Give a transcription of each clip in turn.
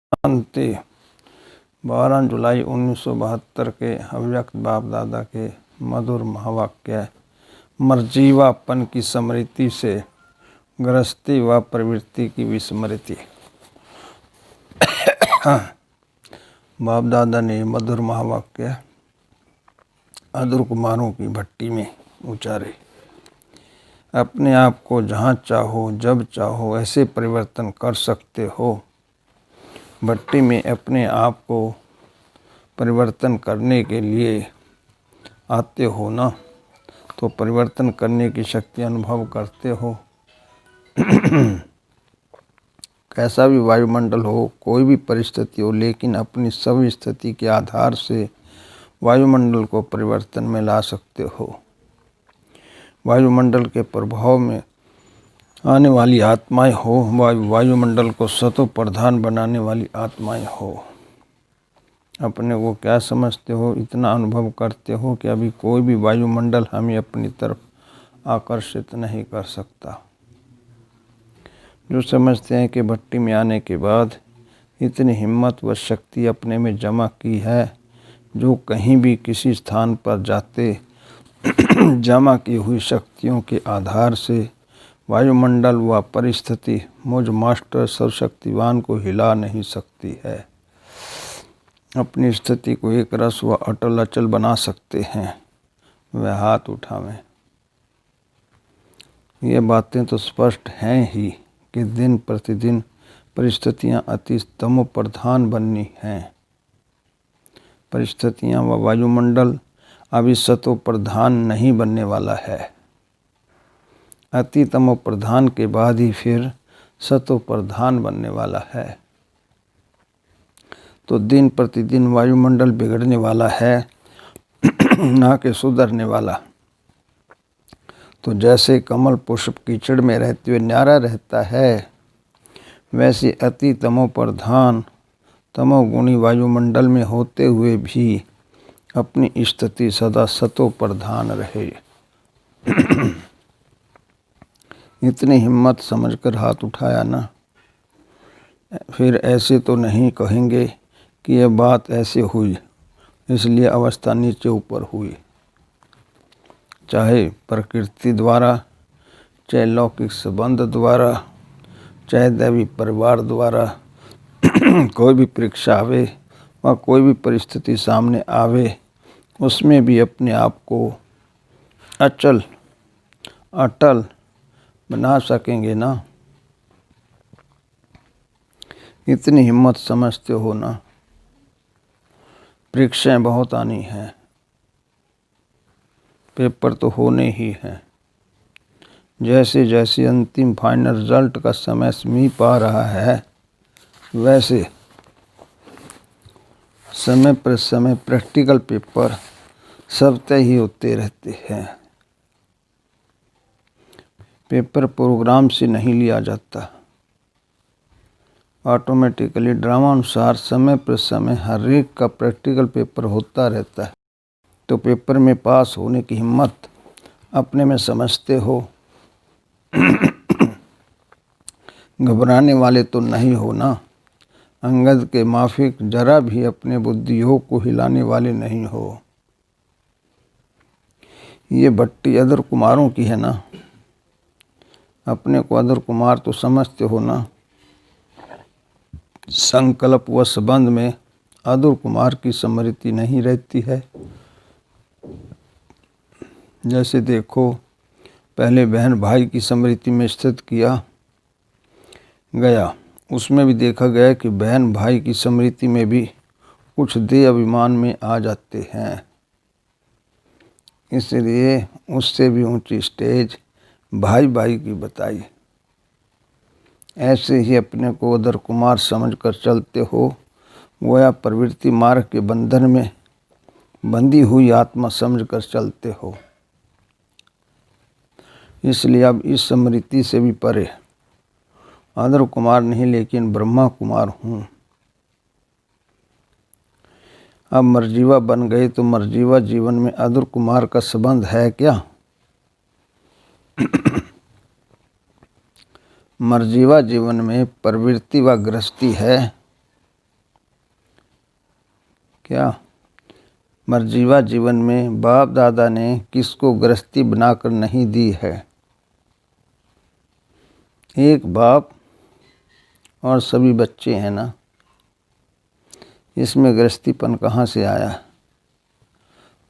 शांति। 12 जुलाई 1972 के अव्यक्त बाप दादा के मधुर महावाक्य। मर्जीवापन की स्मृति से गृहस्थी व प्रवृत्ति की विस्मृति। बाप दादा ने मधुर महावाक्य अधुर कुमारों की भट्टी में उचारे। अपने आप को जहाँ चाहो जब चाहो ऐसे परिवर्तन कर सकते हो। भट्टी में अपने आप को परिवर्तन करने के लिए आते हो ना, तो परिवर्तन करने की शक्ति अनुभव करते हो। कैसा भी वायुमंडल हो, कोई भी परिस्थिति हो, लेकिन अपनी सभी स्थिति के आधार से वायुमंडल को परिवर्तन में ला सकते हो। वायुमंडल के प्रभाव में आने वाली आत्माएं हो, वायुमंडल को सतो प्रधान बनाने वाली आत्माएं हो। अपने को क्या समझते हो, इतना अनुभव करते हो कि अभी कोई भी वायुमंडल हमें अपनी तरफ आकर्षित नहीं कर सकता। जो समझते हैं कि भट्टी में आने के बाद इतनी हिम्मत व शक्ति अपने में जमा की है, जो कहीं भी किसी स्थान पर जाते जमा की हुई शक्तियों के आधार से वायुमंडल व परिस्थिति मुझ मास्टर सर्वशक्तिवान को हिला नहीं सकती है। अपनी स्थिति को एक रस व अटल अचल बना सकते हैं। वह हाथ उठावें। ये बातें तो स्पष्ट हैं ही कि दिन प्रतिदिन परिस्थितियां अति तमो प्रधान बननी हैं। परिस्थितियां व वायुमंडल अभी सतो प्रधान नहीं बनने वाला है। अति तमो प्रधान के बाद ही फिर सतो प्रधान बनने वाला है। तो दिन प्रतिदिन वायुमंडल बिगड़ने वाला है, ना कि सुधरने वाला। तो जैसे कमल पुष्प कीचड़ में रहते हुए न्यारा रहता है, वैसे अति तमो प्रधान तमोगुणी वायुमंडल में होते हुए भी अपनी स्थिति सदा सतो प्रधान रहे। इतनी हिम्मत समझकर हाथ उठाया ना। फिर ऐसे तो नहीं कहेंगे कि यह बात ऐसे हुई इसलिए अवस्था नीचे ऊपर हुई। चाहे प्रकृति द्वारा, चाहे लौकिक संबंध द्वारा, चाहे दैवी परिवार द्वारा कोई भी परीक्षा आवे व कोई भी परिस्थिति सामने आवे, उसमें भी अपने आप को अचल अटल बना सकेंगे ना। इतनी हिम्मत समझते हो ना। परीक्षाएं बहुत आनी हैं, पेपर तो होने ही हैं। जैसे जैसे अंतिम फाइनल रिजल्ट का समय समीप आ रहा है, वैसे समय पर समय प्रैक्टिकल पेपर सब तय ही होते रहते हैं। पेपर प्रोग्राम से नहीं लिया जाता, ऑटोमेटिकली ड्रामा अनुसार समय पर समय हर एक का प्रैक्टिकल पेपर होता रहता है। तो पेपर में पास होने की हिम्मत अपने में समझते हो। घबराने वाले तो नहीं हो ना। अंगद के माफिक जरा भी अपने बुद्धियोग को हिलाने वाले नहीं हो। ये भट्टी अधर कुमारों की है ना। अपने को अधर कुमार तो समझते हो ना। संकल्प व संबंध में अधर कुमार की स्मृति नहीं रहती है। जैसे देखो, पहले बहन भाई की स्मृति में स्थित किया गया, उसमें भी देखा गया कि बहन भाई की स्मृति में भी कुछ देह अभिमान में आ जाते हैं। इसलिए उससे भी ऊंची स्टेज भाई भाई की बताई। ऐसे ही अपने को अधर कुमार समझकर चलते हो, गोया प्रवृत्ति मार्ग के बंधन में बंधी हुई आत्मा समझकर चलते हो। इसलिए अब इस स्मृति से भी परे अधर कुमार नहीं, लेकिन ब्रह्मा कुमार हूँ। अब मर्जीवा बन गए तो मर्जीवा जीवन में अधर कुमार का संबंध है क्या? मर्जीवा जीवन में प्रवृत्ति व गृहस्थी है। क्या मर्जीवा जीवन में बाप दादा ने किसको गृहस्थी बनाकर नहीं दी है? एक बाप और सभी बच्चे हैं ना, इसमें गृहस्थीपन कहाँ से आया?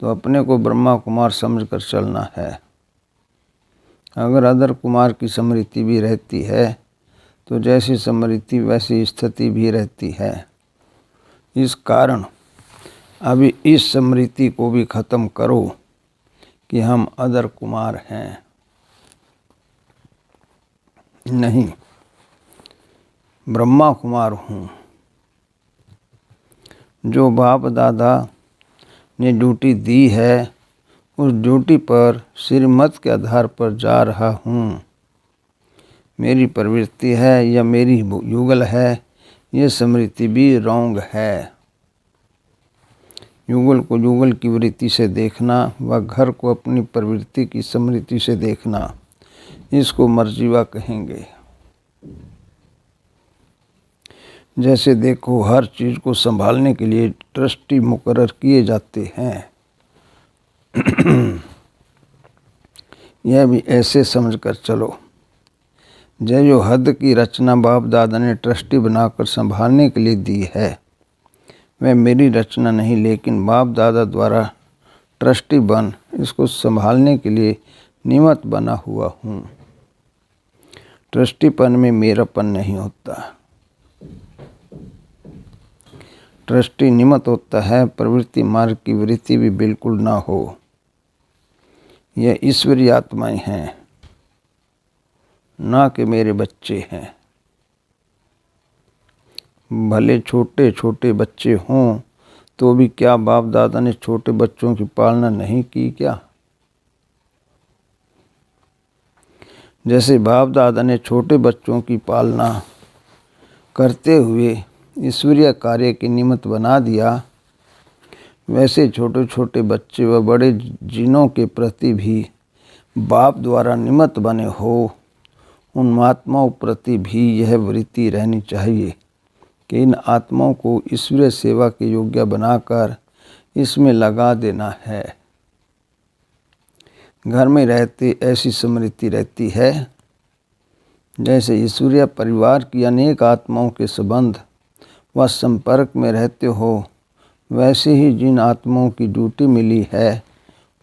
तो अपने को ब्रह्मा कुमार समझकर चलना है। अगर अदर कुमार की स्मृति भी रहती है तो जैसी स्मृति वैसी स्थिति भी रहती है। इस कारण अभी इस स्मृति को भी खत्म करो कि हम अदर कुमार हैं। नहीं, ब्रह्मा कुमार हूँ। जो बाप दादा ने ड्यूटी दी है उस ड्यूटी पर श्रीमत के आधार पर जा रहा हूँ। मेरी प्रवृत्ति है या मेरी युगल है, ये स्मृति भी रॉन्ग है। युगल को युगल की वृत्ति से देखना व घर को अपनी प्रवृत्ति की स्मृति से देखना, इसको मर्जीवा कहेंगे। जैसे देखो, हर चीज़ को संभालने के लिए ट्रस्टी मुकर्रर किए जाते हैं। यह भी ऐसे समझकर चलो, जो हद की रचना बाप दादा ने ट्रस्टी बनाकर संभालने के लिए दी है वह मेरी रचना नहीं, लेकिन बाप दादा द्वारा ट्रस्टी बन इसको संभालने के लिए निमित्त बना हुआ हूँ। ट्रस्टीपन में मेरापन नहीं होता। ट्रस्टी निमित्त होता है, प्रवृत्ति मार्ग की वृत्ति भी बिल्कुल ना हो। यह ईश्वरीय आत्माएं हैं, ना कि मेरे बच्चे हैं। भले छोटे छोटे बच्चे हों तो भी क्या बाप दादा ने छोटे बच्चों की पालना नहीं की क्या? जैसे बाप दादा ने छोटे बच्चों की पालना करते हुए ईश्वरीय कार्य के निमित्त बना दिया, वैसे छोटे छोटे बच्चे व बड़े जिनों के प्रति भी बाप द्वारा निमित्त बने हो, उन आत्माओं प्रति भी यह वृत्ति रहनी चाहिए कि इन आत्माओं को ईश्वरीय सेवा के योग्य बनाकर इसमें लगा देना है। घर में रहते ऐसी स्मृति रहती है जैसे ईश्वरीय परिवार की अनेक आत्माओं के संबंध व संपर्क में रहते हो, वैसे ही जिन आत्माओं की ड्यूटी मिली है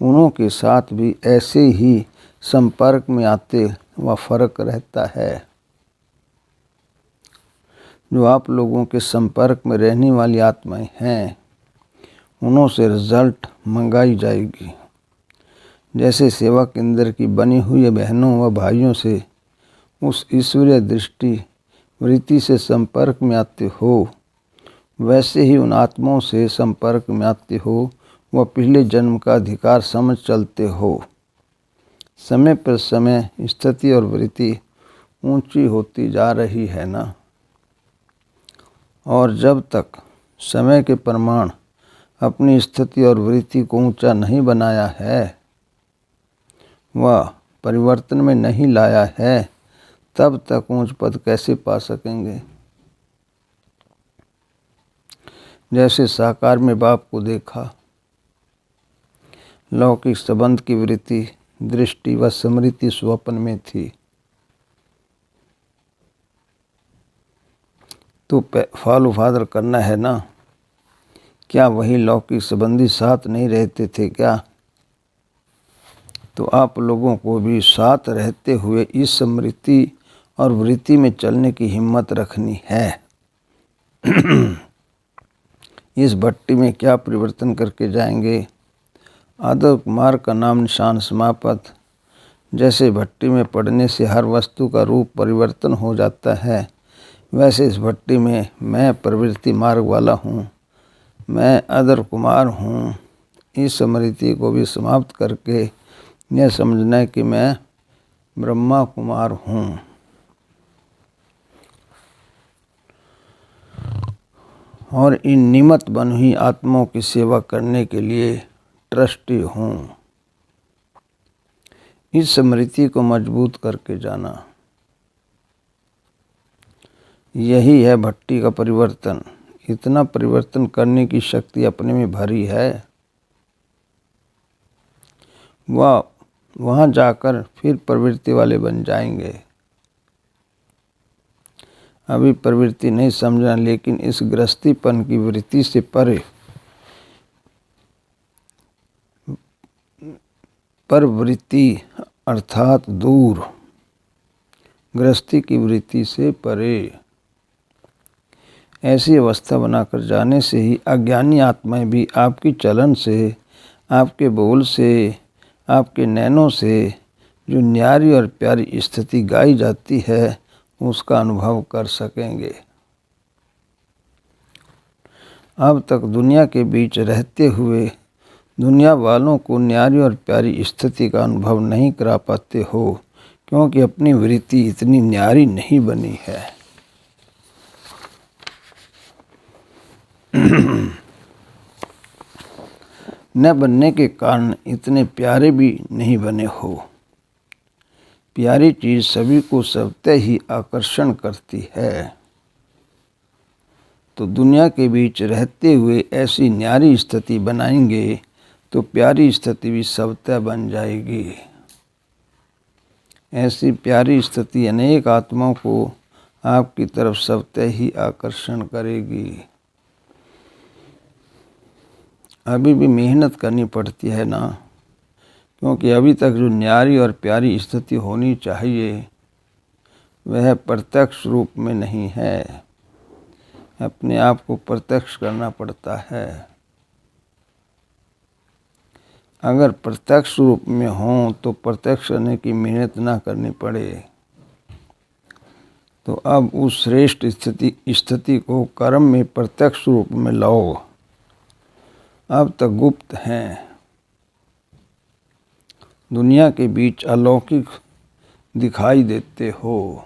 उन्हों के साथ भी ऐसे ही संपर्क में आते व फर्क रहता है। जो आप लोगों के संपर्क में रहने वाली आत्माएं हैं उन्हों से रिजल्ट मंगाई जाएगी। जैसे सेवा केंद्र की बनी हुई बहनों व भाइयों से उस ईश्वरीय दृष्टि वृत्ति से संपर्क में आते हो, वैसे ही उन आत्माओं से संपर्क में आते हो व पिछले जन्म का अधिकार समझ चलते हो। समय पर समय स्थिति और वृत्ति ऊंची होती जा रही है ना, और जब तक समय के प्रमाण अपनी स्थिति और वृत्ति को ऊंचा नहीं बनाया है व परिवर्तन में नहीं लाया है, तब तक ऊंच पद कैसे पा सकेंगे? जैसे साकार में बाप को देखा, लौकिक संबंध की वृत्ति दृष्टि व स्मृति स्वप्न में थी, तो फॉलो फादर करना है ना। क्या वही लौकिक संबंधी साथ नहीं रहते थे क्या? तो आप लोगों को भी साथ रहते हुए इस स्मृति और वृत्ति में चलने की हिम्मत रखनी है। इस भट्टी में क्या परिवर्तन करके जाएंगे? आदर कुमार का नाम निशान समापत। जैसे भट्टी में पड़ने से हर वस्तु का रूप परिवर्तन हो जाता है, वैसे इस भट्टी में मैं प्रवृत्ति मार्ग वाला हूँ, मैं अदर कुमार हूँ। इस स्मृति को भी समाप्त करके यह समझना है कि मैं ब्रह्मा कुमार हूँ। और इन निमित्त बनी हुई आत्माओं की सेवा करने के लिए ट्रस्टी हूँ। इस स्मृति को मजबूत करके जाना, यही है भट्टी का परिवर्तन। इतना परिवर्तन करने की शक्ति अपने में भरी है, वह वहाँ जाकर फिर प्रवृत्ति वाले बन जाएंगे। अभी प्रवृत्ति नहीं समझना, लेकिन इस गृहस्थीपन की वृत्ति से परे परवृत्ति अर्थात दूर, गृहस्थी की वृत्ति से परे ऐसी अवस्था बनाकर जाने से ही अज्ञानी आत्माएं भी आपकी चलन से, आपके बोल से, आपके नैनों से जो न्यारी और प्यारी स्थिति गाई जाती है उसका अनुभव कर सकेंगे। अब तक दुनिया के बीच रहते हुए दुनिया वालों को न्यारी और प्यारी स्थिति का अनुभव नहीं करा पाते हो, क्योंकि अपनी वृत्ति इतनी न्यारी नहीं बनी है। न बनने के कारण इतने प्यारे भी नहीं बने हो। प्यारी चीज़ सभी को स्वतः ही आकर्षण करती है, तो दुनिया के बीच रहते हुए ऐसी न्यारी स्थिति बनाएंगे तो प्यारी स्थिति भी स्वतः बन जाएगी। ऐसी प्यारी स्थिति अनेक आत्माओं को आपकी तरफ स्वतः ही आकर्षण करेगी। अभी भी मेहनत करनी पड़ती है ना, क्योंकि अभी तक जो न्यारी और प्यारी स्थिति होनी चाहिए वह प्रत्यक्ष रूप में नहीं है। अपने आप को प्रत्यक्ष करना पड़ता है। अगर प्रत्यक्ष रूप में हो तो प्रत्यक्ष करने की मेहनत ना करनी पड़े। तो अब उस श्रेष्ठ स्थिति को कर्म में प्रत्यक्ष रूप में लाओ। अब तक गुप्त हैं, दुनिया के बीच अलौकिक दिखाई देते हो।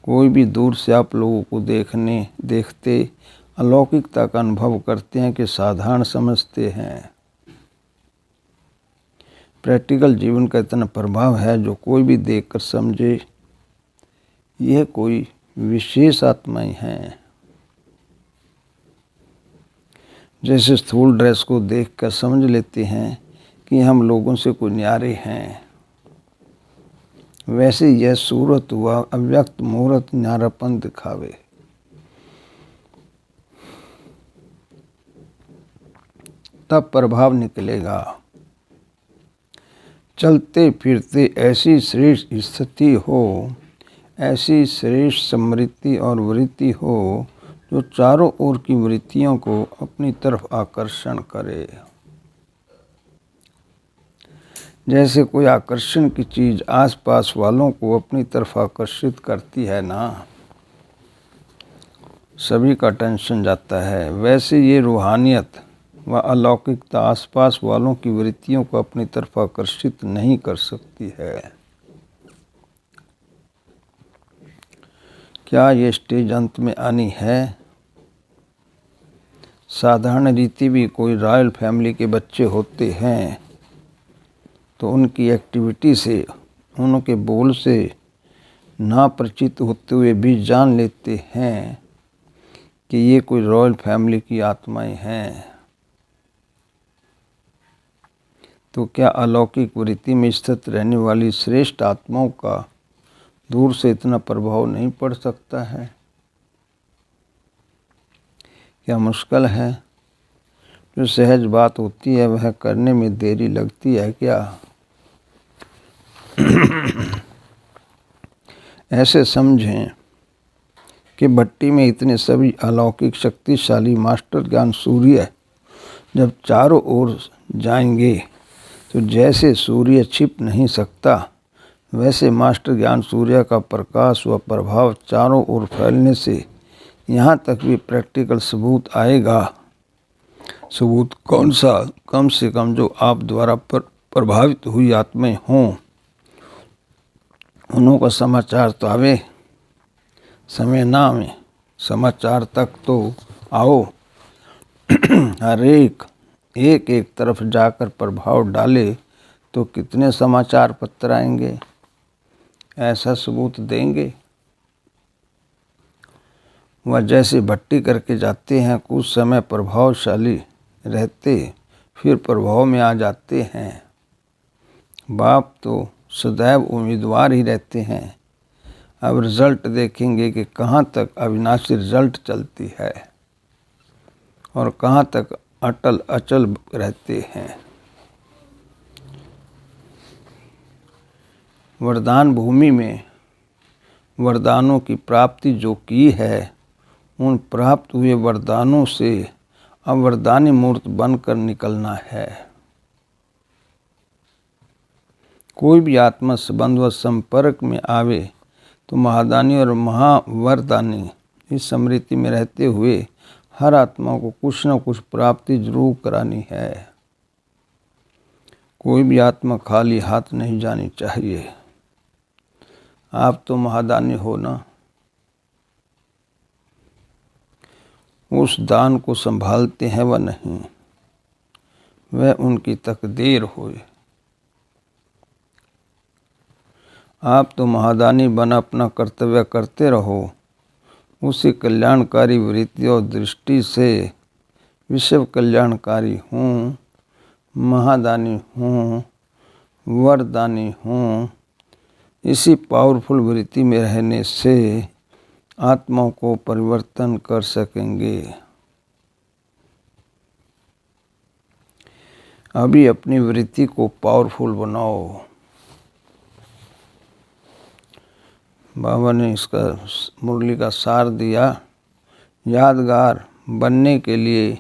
कोई भी दूर से आप लोगों को देखते अलौकिकता का अनुभव करते हैं कि साधारण समझते हैं। प्रैक्टिकल जीवन का इतना प्रभाव है जो कोई भी देखकर समझे यह कोई विशेष आत्माएं हैं। जैसे स्थूल ड्रेस को देखकर समझ लेते हैं कि हम लोगों से कोई न्यारे हैं, वैसे यह सूरत हुआ अव्यक्त मूर्त न्यारापन दिखावे। तब प्रभाव निकलेगा। चलते फिरते ऐसी श्रेष्ठ स्थिति हो, ऐसी श्रेष्ठ समृद्धि और वृत्ति हो जो चारों ओर की वृत्तियों को अपनी तरफ आकर्षण करे। जैसे कोई आकर्षण की चीज़ आसपास वालों को अपनी तरफ आकर्षित करती है ना, सभी का टेंशन जाता है, वैसे ये रूहानियत व अलौकिकता आसपास वालों की वृत्तियों को अपनी तरफ आकर्षित नहीं कर सकती है। क्या ये स्टेज अंत में आनी है? साधारण रीति भी कोई रॉयल फैमिली के बच्चे होते हैं तो उनकी एक्टिविटी से, उनके बोल से ना परिचित होते हुए भी जान लेते हैं कि ये कोई रॉयल फैमिली की आत्माएं हैं। तो क्या अलौकिक वृत्ति में स्थित रहने वाली श्रेष्ठ आत्माओं का दूर से इतना प्रभाव नहीं पड़ सकता है? क्या मुश्किल है? जो सहज बात होती है वह करने में देरी लगती है क्या? ऐसे समझें कि भट्टी में इतने सभी अलौकिक शक्तिशाली मास्टर ज्ञान सूर्य जब चारों ओर जाएंगे तो जैसे सूर्य छिप नहीं सकता, वैसे मास्टर ज्ञान सूर्य का प्रकाश व प्रभाव चारों ओर फैलने से यहाँ तक भी प्रैक्टिकल सबूत आएगा। सबूत कौन सा? कम से कम जो आप द्वारा प्रभावित हुई आत्माएं हों उन्हों का समाचार तो आवे। समय ना आवे, समाचार तक तो आओ। हर एक तरफ जाकर प्रभाव डाले तो कितने समाचार पत्र आएंगे, ऐसा सबूत देंगे। वह जैसे भट्टी करके जाते हैं, कुछ समय प्रभावशाली रहते फिर प्रभाव में आ जाते हैं। बाप तो सदैव उम्मीदवार ही रहते हैं। अब रिजल्ट देखेंगे कि कहाँ तक अविनाशी रिजल्ट चलती है और कहाँ तक अटल अचल रहते हैं। वरदान भूमि में वरदानों की प्राप्ति जो की है, उन प्राप्त हुए वरदानों से अवरदानी मूर्त बनकर निकलना है। कोई भी आत्मा संबंध व संपर्क में आवे तो महादानी और महावरदानी इस स्मृति में रहते हुए हर आत्मा को कुछ न कुछ प्राप्ति जरूर करानी है। कोई भी आत्मा खाली हाथ नहीं जानी चाहिए। आप तो महादानी हो ना, उस दान को संभालते हैं व नहीं, वह उनकी तकदीर हुई। आप तो महादानी बन अपना कर्तव्य करते रहो। उसी कल्याणकारी वृत्ति और दृष्टि से विश्व कल्याणकारी हूँ, महादानी हूँ, वरदानी हूँ, इसी पावरफुल वृत्ति में रहने से आत्माओं को परिवर्तन कर सकेंगे। अभी अपनी वृत्ति को पावरफुल बनाओ। बाबा ने इसका मुरली का सार दिया। यादगार बनने के लिए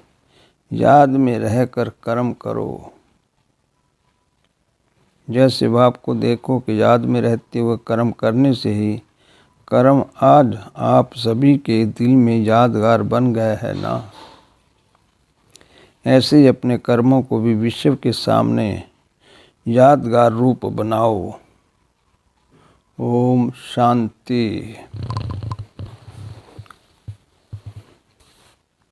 याद में रहकर कर्म करो। जैसे बाप को देखो कि याद में रहते हुए कर्म करने से ही कर्म आज आप सभी के दिल में यादगार बन गया है ना। ऐसे ही अपने कर्मों को भी विश्व के सामने यादगार रूप बनाओ। ओम शांति।